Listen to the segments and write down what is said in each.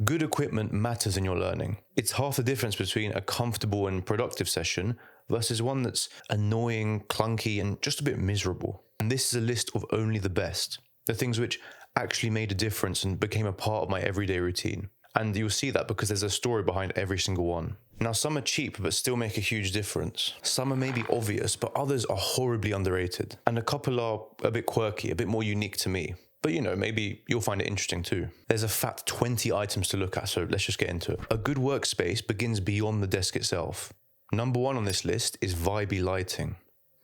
Good equipment matters in your learning. It's half the difference between a comfortable and productive session versus one that's annoying, clunky, and just a bit miserable. And this is a list of only the best, the things which actually made a difference and became a part of my everyday routine. And you'll see that because there's a story behind every single one. Now, some are cheap but still make a huge difference. Some are maybe obvious, but others are horribly underrated. And a couple are a bit quirky, a bit more unique to me. But maybe you'll find it interesting too. There's a fat 20 items to look at, so let's just get into it. A good workspace begins beyond the desk itself. Number 1 on this list is vibey lighting.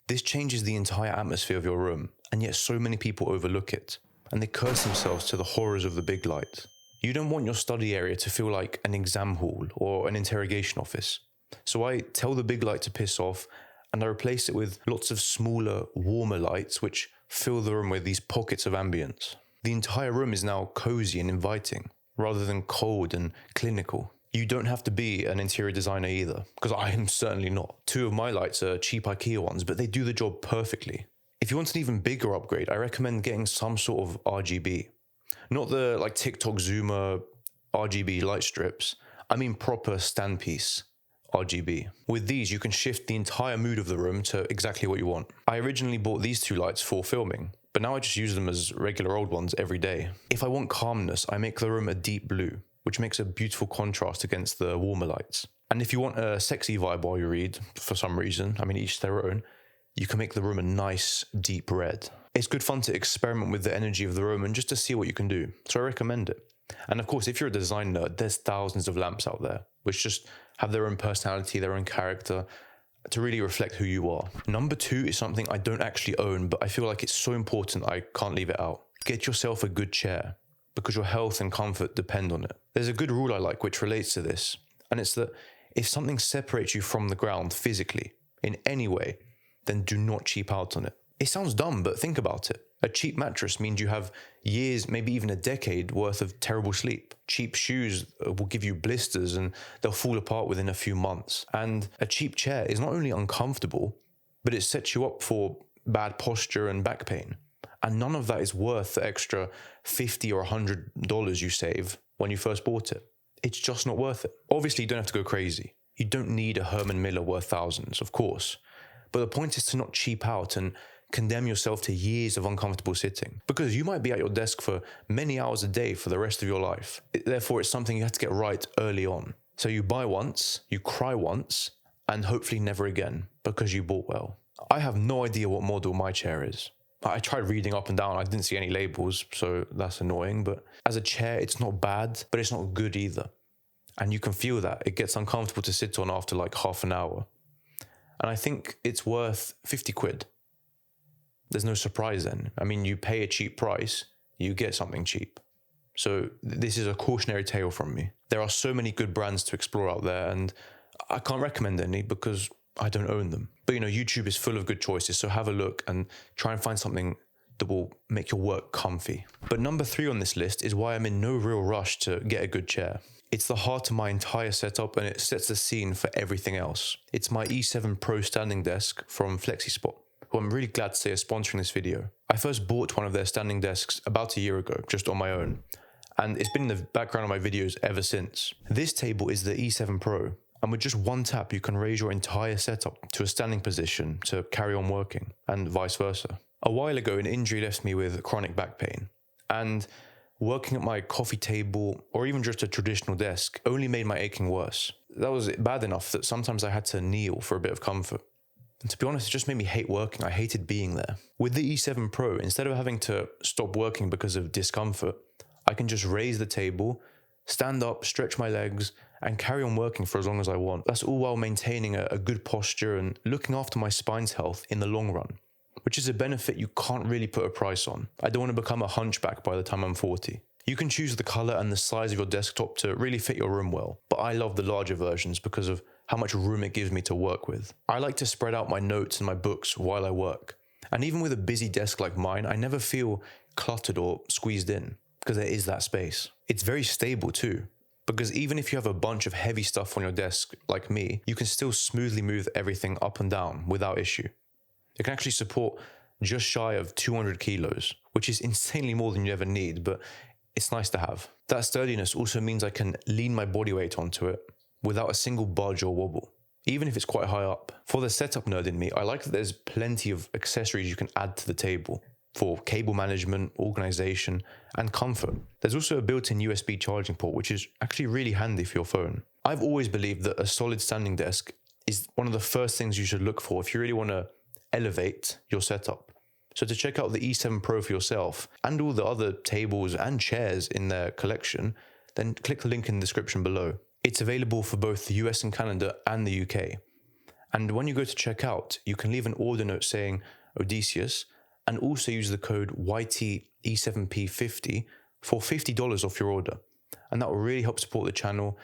This changes the entire atmosphere of your room, and yet so many people overlook it, and they curse themselves to the horrors of the big light. You don't want your study area to feel like an exam hall or an interrogation office. So I tell the big light to piss off, and I replace it with lots of smaller, warmer lights which fill the room with these pockets of ambience. The entire room is now cozy and inviting, rather than cold and clinical. You don't have to be an interior designer either, because I am certainly not. 2 of my lights are cheap IKEA ones, but they do the job perfectly. If you want an even bigger upgrade, I recommend getting some sort of RGB. Not the TikTok Zoomer RGB light strips. I mean proper standpiece RGB. With these, you can shift the entire mood of the room to exactly what you want. I originally bought these 2 lights for filming, but now I just use them as regular old ones every day. If I want calmness, I make the room a deep blue, which makes a beautiful contrast against the warmer lights. And if you want a sexy vibe while you read, for some reason, each their own, you can make the room a nice deep red. It's good fun to experiment with the energy of the room and just to see what you can do, so I recommend it. And of course, if you're a design nerd, there's thousands of lamps out there, which just have their own personality, their own character, to really reflect who you are. Number 2 is something I don't actually own, but I feel like it's so important I can't leave it out. Get yourself a good chair, because your health and comfort depend on it. There's a good rule I like which relates to this, and it's that if something separates you from the ground physically, in any way, then do not cheap out on it. It sounds dumb, but think about it. A cheap mattress means you have years, maybe even a decade worth of terrible sleep. Cheap shoes will give you blisters and they'll fall apart within a few months. And a cheap chair is not only uncomfortable, but it sets you up for bad posture and back pain. And none of that is worth the extra $50 or $100 you save when you first bought it. It's just not worth it. Obviously, you don't have to go crazy. You don't need a Herman Miller worth thousands, of course. But the point is to not cheap out and condemn yourself to years of uncomfortable sitting, because you might be at your desk for many hours a day for the rest of your life. Therefore, it's something you have to get right early on. So you buy once, you cry once, and hopefully never again, because you bought well. I have no idea what model my chair is. I tried reading up and down, I didn't see any labels, so that's annoying. But as a chair, it's not bad, but it's not good either. And you can feel that. It gets uncomfortable to sit on after half an hour. And I think it's worth 50 quid. There's no surprise then. You pay a cheap price, you get something cheap. So this is a cautionary tale from me. There are so many good brands to explore out there, and I can't recommend any because I don't own them. But YouTube is full of good choices, so have a look and try and find something that will make your work comfy. But number 3 on this list is why I'm in no real rush to get a good chair. It's the heart of my entire setup, and it sets the scene for everything else. It's my E7 Pro standing desk from Flexispot, who I'm really glad to say is sponsoring this video. I first bought one of their standing desks about a year ago, just on my own, and it's been in the background of my videos ever since. This table is the E7 Pro, and with just one tap you can raise your entire setup to a standing position to carry on working, and vice versa. A while ago, an injury left me with chronic back pain, and working at my coffee table or even just a traditional desk only made my aching worse. That was bad enough that sometimes I had to kneel for a bit of comfort. And to be honest, it just made me hate working. I hated being there. With the E7 Pro, instead of having to stop working because of discomfort, I can just raise the table, stand up, stretch my legs, and carry on working for as long as I want. That's all while maintaining a good posture and looking after my spine's health in the long run, which is a benefit you can't really put a price on. I don't want to become a hunchback by the time I'm 40. You can choose the color and the size of your desktop to really fit your room well, but I love the larger versions because of how much room it gives me to work with. I like to spread out my notes and my books while I work. And even with a busy desk like mine, I never feel cluttered or squeezed in because there is that space. It's very stable too, because even if you have a bunch of heavy stuff on your desk like me, you can still smoothly move everything up and down without issue. It can actually support just shy of 200 kilos, which is insanely more than you ever need, but it's nice to have. That sturdiness also means I can lean my body weight onto it without a single budge or wobble, even if it's quite high up. For the setup nerd in me, I like that there's plenty of accessories you can add to the table for cable management, organization, and comfort. There's also a built-in USB charging port, which is actually really handy for your phone. I've always believed that a solid standing desk is one of the first things you should look for if you really want to elevate your setup. So to check out the E7 Pro for yourself and all the other tables and chairs in their collection, then click the link in the description below. It's available for both the US and Canada and the UK. And when you go to check out, you can leave an order note saying Odysseus and also use the code YTE7P50 for $50 off your order. And that will really help support the channel.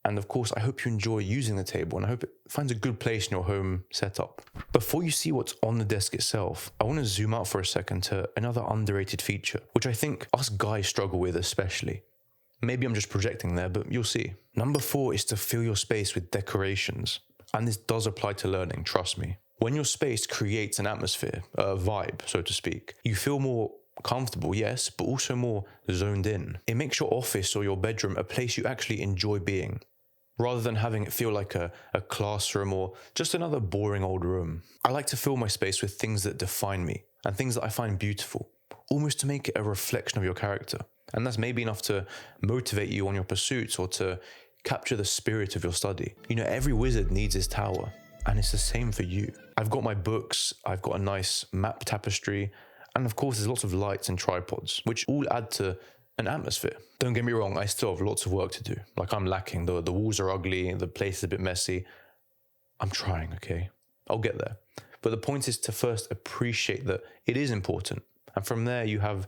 And of course, I hope you enjoy using the table and I hope it finds a good place in your home setup. Before you see what's on the desk itself, I want to zoom out for a second to another underrated feature, which I think us guys struggle with especially. Maybe I'm just projecting there, but you'll see. Number 4 is to fill your space with decorations. And this does apply to learning, trust me. When your space creates an atmosphere, a vibe, so to speak, you feel more comfortable, yes, but also more zoned in. It makes your office or your bedroom a place you actually enjoy being, rather than having it feel like a classroom or just another boring old room. I like to fill my space with things that define me and things that I find beautiful, almost to make it a reflection of your character. And that's maybe enough to motivate you on your pursuits or to capture the spirit of your study. You know, every wizard needs his tower, and it's the same for you. I've got my books, I've got a nice map tapestry, and of course there's lots of lights and tripods, which all add to an atmosphere. Don't get me wrong, I still have lots of work to do. Like I'm lacking, the walls are ugly, the place is a bit messy. I'm trying, okay? I'll get there. But the point is to first appreciate that it is important. And from there you have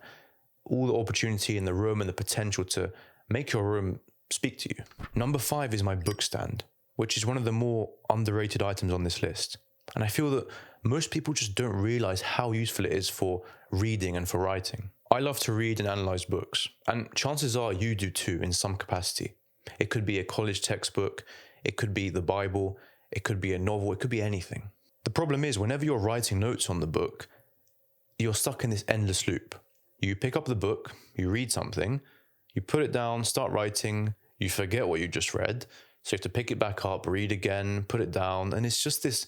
all the opportunity in the room and the potential to make your room speak to you. Number 5 is my bookstand, which is one of the more underrated items on this list. And I feel that most people just don't realize how useful it is for reading and for writing. I love to read and analyze books, and chances are you do too in some capacity. It could be a college textbook, it could be the Bible, it could be a novel, it could be anything. The problem is whenever you're writing notes on the book, you're stuck in this endless loop. You pick up the book, you read something, you put it down, start writing, you forget what you just read, so you have to pick it back up, read again, put it down, and it's just this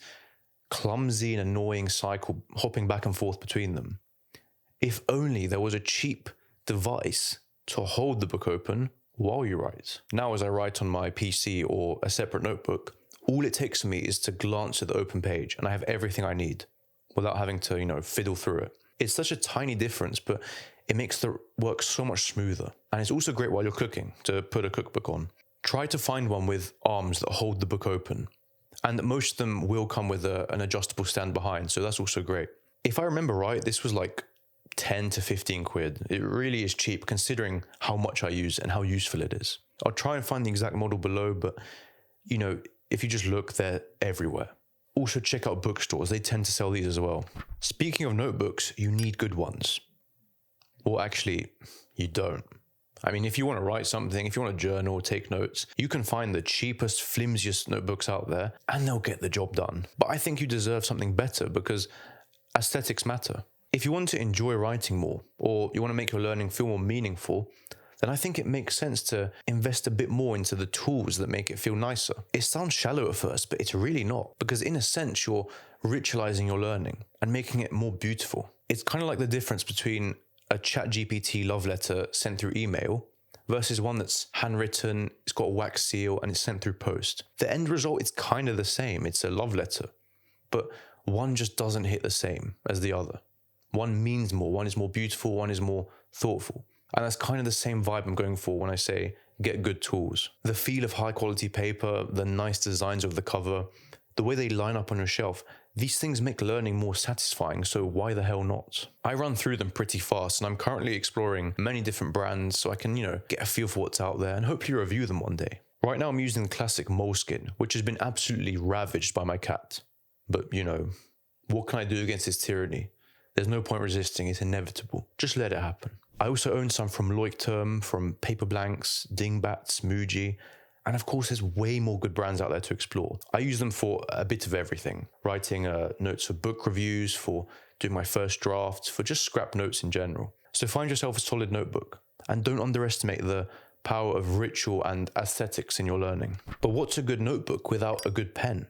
clumsy and annoying cycle hopping back and forth between them. If only there was a cheap device to hold the book open while you write. Now as I write on my PC or a separate notebook, all it takes for me is to glance at the open page and I have everything I need without having to, fiddle through it. It's such a tiny difference, but it makes the work so much smoother. And it's also great while you're cooking to put a cookbook on. Try to find one with arms that hold the book open. And most of them will come with an adjustable stand behind, so that's also great. If I remember right, this was like 10 to 15 quid. It really is cheap considering how much I use and how useful it is. I'll try and find the exact model below, but if you just look, they're everywhere. Also check out bookstores, they tend to sell these as well. Speaking of notebooks, you need good ones. Or actually, you don't. I mean, if you want to write something, if you want to journal, take notes, you can find the cheapest, flimsiest notebooks out there and they'll get the job done. But I think you deserve something better because aesthetics matter. If you want to enjoy writing more or you want to make your learning feel more meaningful, then I think it makes sense to invest a bit more into the tools that make it feel nicer. It sounds shallow at first, but it's really not, because in a sense, you're ritualizing your learning and making it more beautiful. It's kind of like the difference between a ChatGPT love letter sent through email versus one that's handwritten, it's got a wax seal, and it's sent through post. The end result is kind of the same. It's a love letter, but one just doesn't hit the same as the other. One means more, one is more beautiful, one is more thoughtful. And that's kind of the same vibe I'm going for when I say get good tools. The feel of high quality paper, the nice designs of the cover, the way they line up on your shelf, these things make learning more satisfying, so why the hell not? I run through them pretty fast and I'm currently exploring many different brands so I can, get a feel for what's out there and hopefully review them one day. Right now I'm using the classic Moleskine, which has been absolutely ravaged by my cat. But what can I do against this tyranny? There's no point resisting, it's inevitable. Just let it happen. I also own some from Leuchtturm, from Paperblanks, Dingbats, Muji, and of course there's way more good brands out there to explore. I use them for a bit of everything, writing notes for book reviews, for doing my first drafts, for just scrap notes in general. So find yourself a solid notebook And don't underestimate the power of ritual and aesthetics in your learning. But what's a good notebook without a good pen?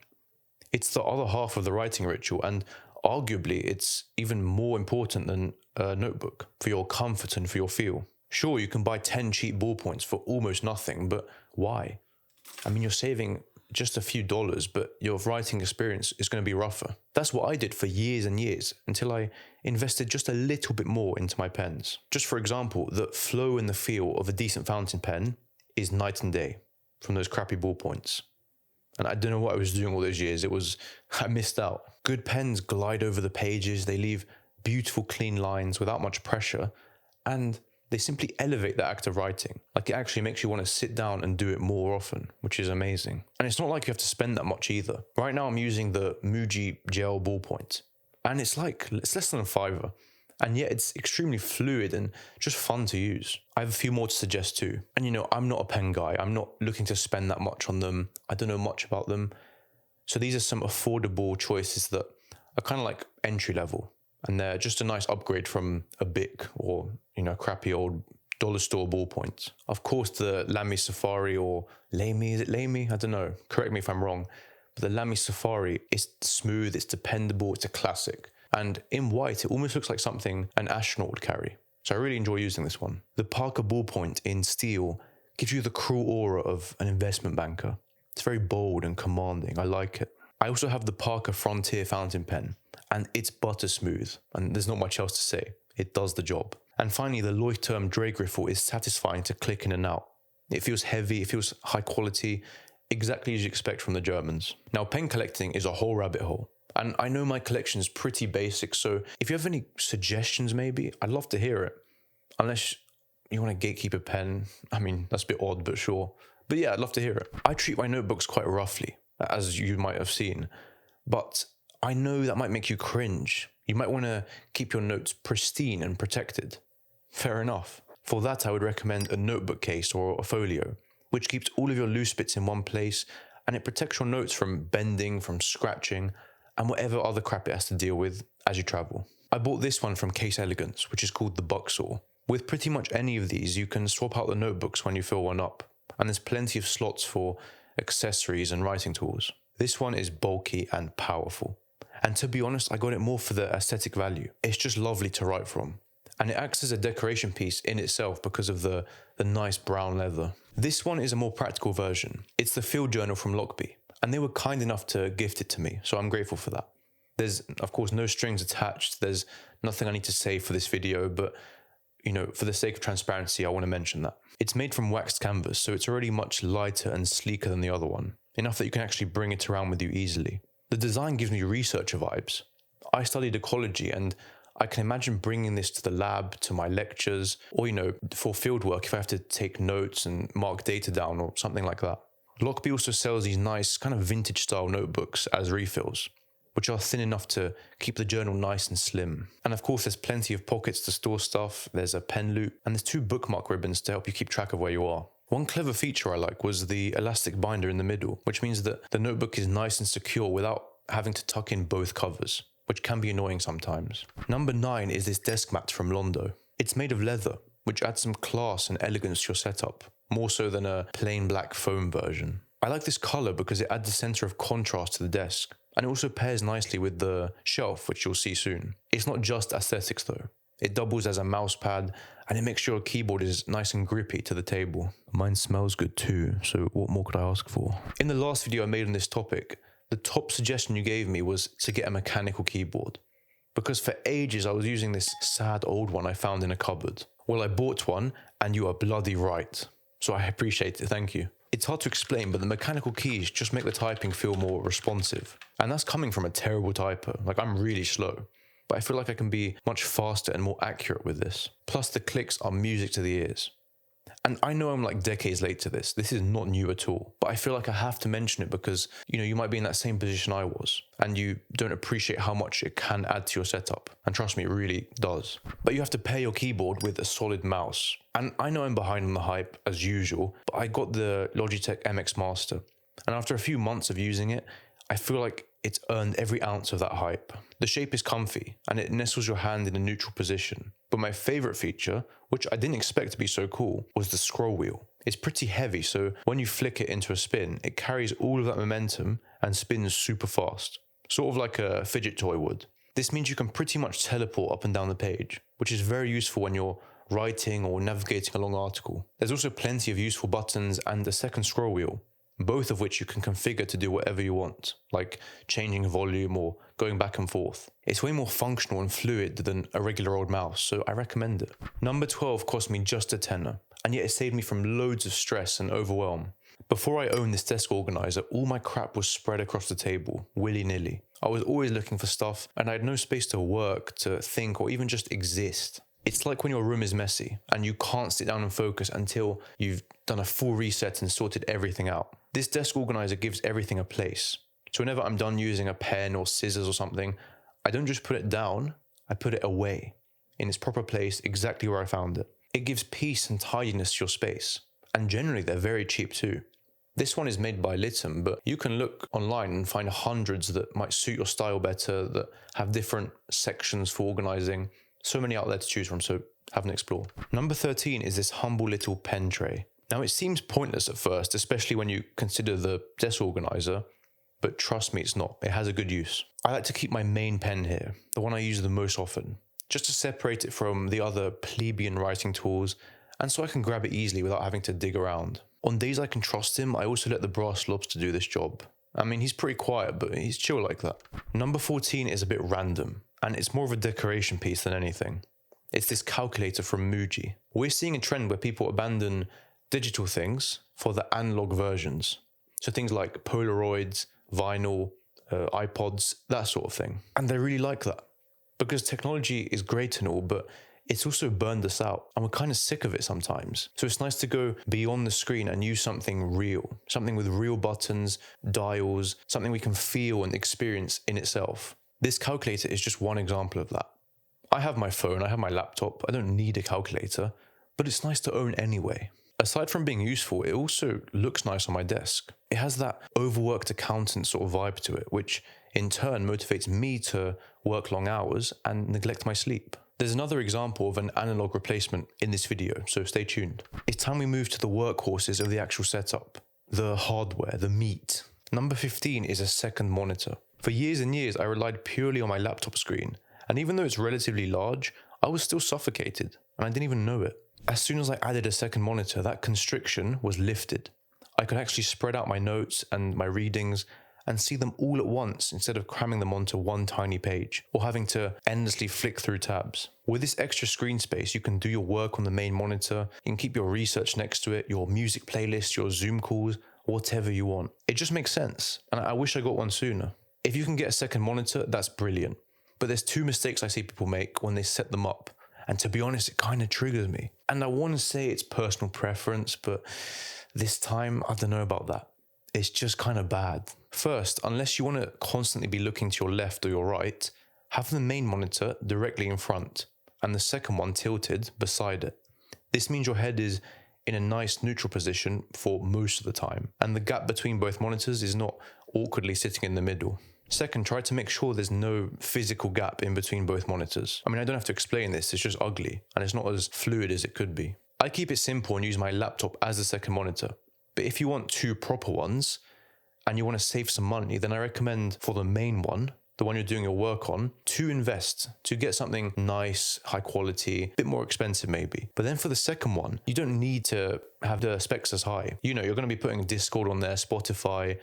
It's the other half of the writing ritual, and arguably it's even more important than a notebook for your comfort and for your feel. Sure, you can buy 10 cheap ballpoints for almost nothing, but why? I mean, you're saving just a few dollars, but your writing experience is going to be rougher. That's what I did for years and years until I invested just a little bit more into my pens. Just for example, the flow and the feel of a decent fountain pen is night and day from those crappy ballpoints. And I don't know what I was doing all those years. I missed out. Good pens glide over the pages. They leave beautiful clean lines without much pressure. And they simply elevate the act of writing. Like, it actually makes you want to sit down and do it more often, which is amazing. And it's not like you have to spend that much either. Right now I'm using the Muji gel ballpoint, and it's less than a $5, and yet it's extremely fluid and just fun to use. I have a few more to suggest too. And I'm not a pen guy. I'm not looking to spend that much on them. I don't know much about them. So these are some affordable choices that are kind of like entry level. And they're just a nice upgrade from a Bic or, crappy old dollar store ballpoint. Of course, the LAMY Safari or LAMY, is it LAMY? I don't know. Correct me if I'm wrong. But the LAMY Safari is smooth, it's dependable, it's a classic. And in white, it almost looks like something an astronaut would carry. So I really enjoy using this one. The Parker ballpoint in steel gives you the cruel aura of an investment banker. It's very bold and commanding. I like it. I also have the Parker Frontier fountain pen, and it's butter smooth, and there's not much else to say. It does the job. And finally, the Leuchtturm Drehgriffel is satisfying to click in and out. It feels heavy, it feels high quality, exactly as you expect from the Germans. Now, pen collecting is a whole rabbit hole, and I know my collection is pretty basic, so if you have any suggestions maybe, I'd love to hear it. Unless you want to gatekeep a pen, I mean, that's a bit odd, but sure. But yeah, I'd love to hear it. I treat my notebooks quite roughly, as you might have seen, but I know that might make you cringe. You might want to keep your notes pristine and protected. Fair enough. For that, I would recommend a notebook case or a folio, which keeps all of your loose bits in one place, and it protects your notes from bending, from scratching, and whatever other crap it has to deal with as you travel. I bought this one from Case Elegance, which is called the Bucksaw. With pretty much any of these, you can swap out the notebooks when you fill one up, and there's plenty of slots for accessories and writing tools. This one is bulky and powerful. And to be honest, I got it more for the aesthetic value. It's just lovely to write from. And it acts as a decoration piece in itself because of the nice brown leather. This one is a more practical version. It's the field journal from Lochby, and they were kind enough to gift it to me, so I'm grateful for that. There's, of course, no strings attached. There's nothing I need to say for this video, but for the sake of transparency, I want to mention that. It's made from waxed canvas, so it's already much lighter and sleeker than the other one, enough that you can actually bring it around with you easily. The design gives me researcher vibes. I studied ecology, and I can imagine bringing this to the lab, to my lectures, or, for fieldwork if I have to take notes and mark data down or something like that. Lochby also sells these nice kind of vintage style notebooks as refills, which are thin enough to keep the journal nice and slim. And of course, there's plenty of pockets to store stuff, there's a pen loop, and there's 2 bookmark ribbons to help you keep track of where you are. One clever feature I like was the elastic binder in the middle, which means that the notebook is nice and secure without having to tuck in both covers, which can be annoying sometimes. Number 9 is this desk mat from LONDO. It's made of leather, which adds some class and elegance to your setup, more so than a plain black foam version. I like this color because it adds a center of contrast to the desk, and it also pairs nicely with the shelf, which you'll see soon. It's not just aesthetics though. It doubles as a mouse pad, and it makes sure your keyboard is nice and grippy to the table. Mine smells good too, so what more could I ask for? In the last video I made on this topic, the top suggestion you gave me was to get a mechanical keyboard. Because for ages I was using this sad old one I found in a cupboard. Well, I bought one, and you are bloody right. So I appreciate it, thank you. It's hard to explain, but the mechanical keys just make the typing feel more responsive. And that's coming from a terrible typer. Like, I'm really slow. But I feel like I can be much faster and more accurate with this. Plus, the clicks are music to the ears. And I know I'm like decades late to this. This is not new at all. But I feel like I have to mention it because, you might be in that same position I was, and you don't appreciate how much it can add to your setup. And trust me, it really does. But you have to pair your keyboard with a solid mouse. And I know I'm behind on the hype as usual, but I got the Logitech MX Master. And after a few months of using it, I feel like it's earned every ounce of that hype. The shape is comfy, and it nestles your hand in a neutral position. But my favorite feature, which I didn't expect to be so cool, was the scroll wheel. It's pretty heavy, so when you flick it into a spin, it carries all of that momentum and spins super fast, sort of like a fidget toy would. This means you can pretty much teleport up and down the page, which is very useful when you're writing or navigating a long article. There's also plenty of useful buttons and a second scroll wheel, both of which you can configure to do whatever you want, like changing volume or going back and forth. It's way more functional and fluid than a regular old mouse, so I recommend it. Number 12 cost me just a tenner, and yet it saved me from loads of stress and overwhelm. Before I owned this desk organizer, all my crap was spread across the table, willy-nilly. I was always looking for stuff, and I had no space to work, to think, or even just exist. It's like when your room is messy, and you can't sit down and focus until you've done a full reset and sorted everything out. This desk organizer gives everything a place. So whenever I'm done using a pen or scissors or something, I don't just put it down, I put it away, in its proper place, exactly where I found it. It gives peace and tidiness to your space, and generally they're very cheap too. This one is made by Litem, but you can look online and find hundreds that might suit your style better, that have different sections for organizing. So many out there to choose from, so have an explore. Number 13 is this humble little pen tray. Now it seems pointless at first, especially when you consider the desk organizer, but trust me, it's not. It has a good use. I like to keep my main pen here, the one I use the most often, just to separate it from the other plebeian writing tools, and so I can grab it easily without having to dig around. On days I can trust him, I also let the brass lobster do this job. I mean, he's pretty quiet, but he's chill like that. Number 14 is a bit random, and it's more of a decoration piece than anything. It's this calculator from Muji. We're seeing a trend where people abandon digital things for the analog versions. So things like Polaroids, vinyl, iPods, that sort of thing. And they really like that, because technology is great and all, but it's also burned us out, and we're kind of sick of it sometimes. So it's nice to go beyond the screen and use something real, something with real buttons, dials, something we can feel and experience in itself. This calculator is just one example of that. I have my phone, I have my laptop, I don't need a calculator, but it's nice to own anyway. Aside from being useful, it also looks nice on my desk. It has that overworked accountant sort of vibe to it, which in turn motivates me to work long hours and neglect my sleep. There's another example of an analog replacement in this video, so stay tuned. It's time we move to the workhorses of the actual setup, the hardware, the meat. Number 15 is a second monitor. For years and years, I relied purely on my laptop screen, and even though it's relatively large, I was still suffocated, and I didn't even know it. As soon as I added a second monitor, that constriction was lifted. I could actually spread out my notes and my readings and see them all at once instead of cramming them onto one tiny page or having to endlessly flick through tabs. With this extra screen space, you can do your work on the main monitor, you can keep your research next to it, your music playlist, your Zoom calls, whatever you want. It just makes sense, and I wish I got one sooner. If you can get a second monitor, that's brilliant. But there's two mistakes I see people make when they set them up, and to be honest, it kind of triggers me. And I want to say it's personal preference, but this time, I don't know about that. It's just kind of bad. First, unless you want to constantly be looking to your left or your right, have the main monitor directly in front and the second one tilted beside it. This means your head is in a nice neutral position for most of the time, and the gap between both monitors is not awkwardly sitting in the middle. Second, try to make sure there's no physical gap in between both monitors. I mean, I don't have to explain this, it's just ugly, and it's not as fluid as it could be. I keep it simple and use my laptop as the second monitor. But if you want two proper ones, and you want to save some money, then I recommend for the main one, the one you're doing your work on, to invest, to get something nice, high quality, a bit more expensive maybe. But then for the second one, you don't need to have the specs as high. You know, you're going to be putting Discord on there, Spotify,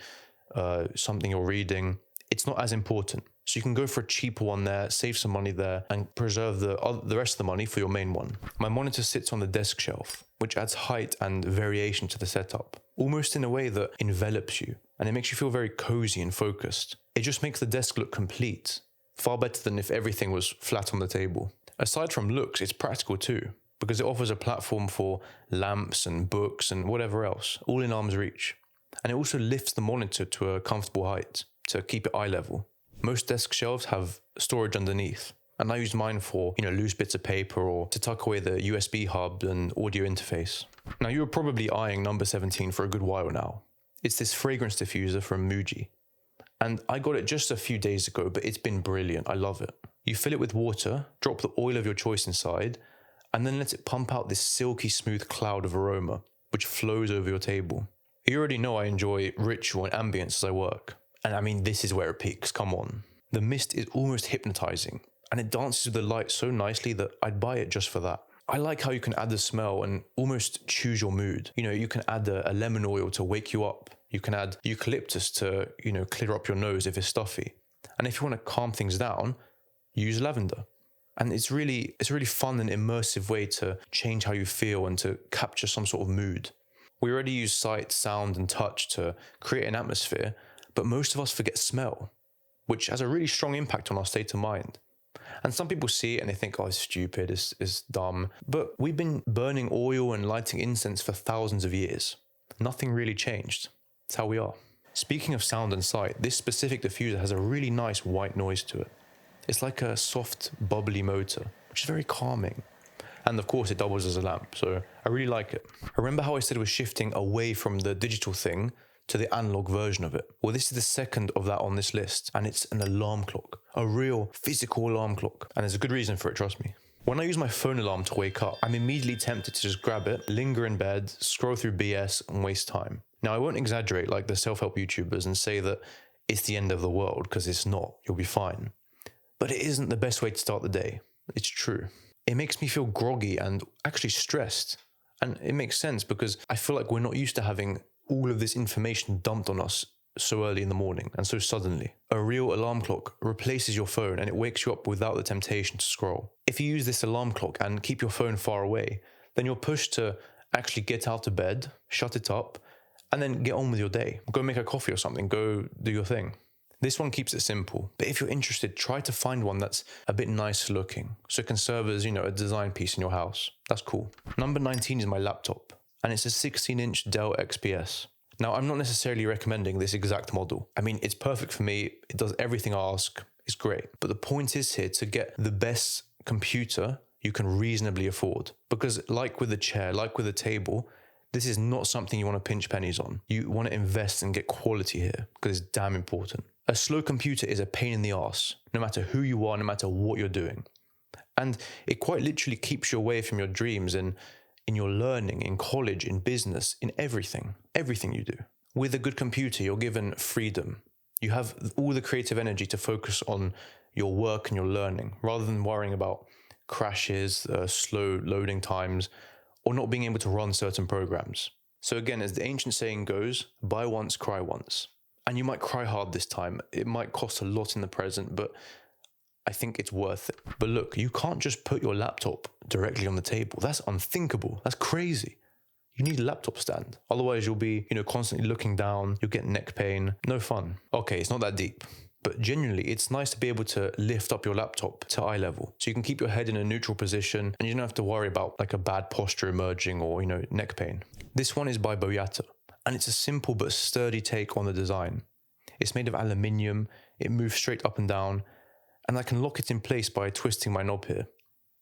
something you're reading. It's not as important. So you can go for a cheaper one there, save some money there, and preserve the rest of the money for your main one. My monitor sits on the desk shelf, which adds height and variation to the setup, almost in a way that envelops you, and it makes you feel very cozy and focused. It just makes the desk look complete, far better than if everything was flat on the table. Aside from looks, it's practical too, because it offers a platform for lamps and books and whatever else, all in arm's reach. And it also lifts the monitor to a comfortable height to keep it eye level. Most desk shelves have storage underneath, and I use mine for, loose bits of paper or to tuck away the USB hub and audio interface. Now, you're probably eyeing number 17 for a good while now. It's this fragrance diffuser from Muji. And I got it just a few days ago, but it's been brilliant. I love it. You fill it with water, drop the oil of your choice inside, and then let it pump out this silky smooth cloud of aroma, which flows over your table. You already know I enjoy ritual and ambience as I work. And I mean, this is where it peaks, come on. The mist is almost hypnotizing, and it dances with the light so nicely that I'd buy it just for that. I like how you can add the smell and almost choose your mood. You know, you can add a lemon oil to wake you up. You can add eucalyptus to, clear up your nose if it's stuffy. And if you want to calm things down, use lavender. And it's really fun and immersive way to change how you feel and to capture some sort of mood. We already use sight, sound, and touch to create an atmosphere, but most of us forget smell, which has a really strong impact on our state of mind. And some people see it and they think, oh, it's stupid, it's dumb. But we've been burning oil and lighting incense for thousands of years. Nothing really changed. It's how we are. Speaking of sound and sight, this specific diffuser has a really nice white noise to it. It's like a soft, bubbly motor, which is very calming. And of course, it doubles as a lamp, so I really like it. Remember how I said we're shifting away from the digital thing to the analog version of it? Well, this is the second of that on this list, and it's an alarm clock, a real physical alarm clock. And there's a good reason for it, trust me. When I use my phone alarm to wake up, I'm immediately tempted to just grab it, linger in bed, scroll through BS, and waste time. Now, I won't exaggerate like the self-help YouTubers and say that it's the end of the world, because it's not. You'll be fine. But it isn't the best way to start the day. It's true. It makes me feel groggy and actually stressed. And it makes sense because I feel like we're not used to having all of this information dumped on us so early in the morning and so suddenly. A real alarm clock replaces your phone and it wakes you up without the temptation to scroll. If you use this alarm clock and keep your phone far away, then you're pushed to actually get out of bed, shut it up, and then get on with your day. Go make a coffee or something, go do your thing. This one keeps it simple, but if you're interested, try to find one that's a bit nicer looking, so it can serve as, a design piece in your house. That's cool. Number 19 is my laptop, and it's a 16-inch Dell XPS. Now, I'm not necessarily recommending this exact model. I mean, it's perfect for me, it does everything I ask, it's great. But the point is here to get the best computer you can reasonably afford. Because like with the chair, like with the table, this is not something you want to pinch pennies on. You want to invest and get quality here, because it's damn important. A slow computer is a pain in the ass, no matter who you are, no matter what you're doing. And it quite literally keeps you away from your dreams and in your learning, in college, in business, in everything you do. With a good computer, you're given freedom. You have all the creative energy to focus on your work and your learning, rather than worrying about crashes, slow loading times, or not being able to run certain programs. So again, as the ancient saying goes, buy once, cry once. And you might cry hard this time. It might cost a lot in the present, but I think it's worth it. But look, you can't just put your laptop directly on the table. That's unthinkable. That's crazy. You need a laptop stand. Otherwise, you'll be, constantly looking down. You'll get neck pain. No fun. Okay, it's not that deep. But genuinely, it's nice to be able to lift up your laptop to eye level. So you can keep your head in a neutral position and you don't have to worry about like a bad posture emerging or, neck pain. This one is by Boyata. And it's a simple but sturdy take on the design. It's made of aluminium, it moves straight up and down, and I can lock it in place by twisting my knob here.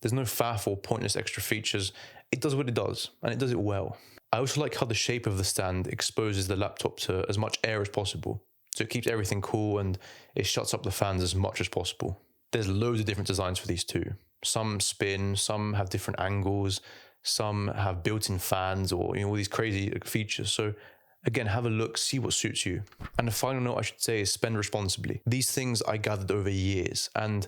There's no faff or pointless extra features. It does what it does, and it does it well. I also like how the shape of the stand exposes the laptop to as much air as possible, so it keeps everything cool and it shuts up the fans as much as possible. There's loads of different designs for these too. Some spin, some have different angles, some have built-in fans or all these crazy features. So again, have a look, see what suits you. And the final note I should say is spend responsibly. These things I gathered over years, and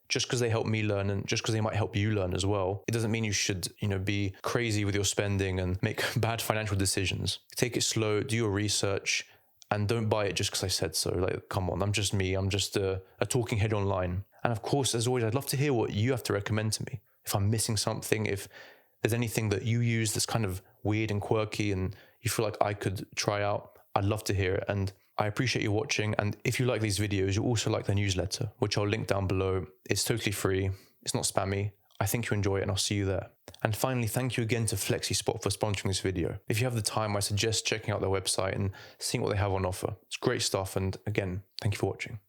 just because they help me learn and just because they might help you learn as well, it doesn't mean you should, be crazy with your spending and make bad financial decisions. Take it slow, do your research, and don't buy it just because I said so. Like, come on, I'm just me. I'm just a talking head online. And of course, as always, I'd love to hear what you have to recommend to me. If I'm missing something, if there's anything that you use that's kind of weird and quirky and you feel like I could try out, I'd love to hear it. And I appreciate you watching. And if you like these videos, you'll also like the newsletter, which I'll link down below. It's totally free. It's not spammy. I think you enjoy it and I'll see you there. And finally, thank you again to Flexispot for sponsoring this video. If you have the time, I suggest checking out their website and seeing what they have on offer. It's great stuff. And again, thank you for watching.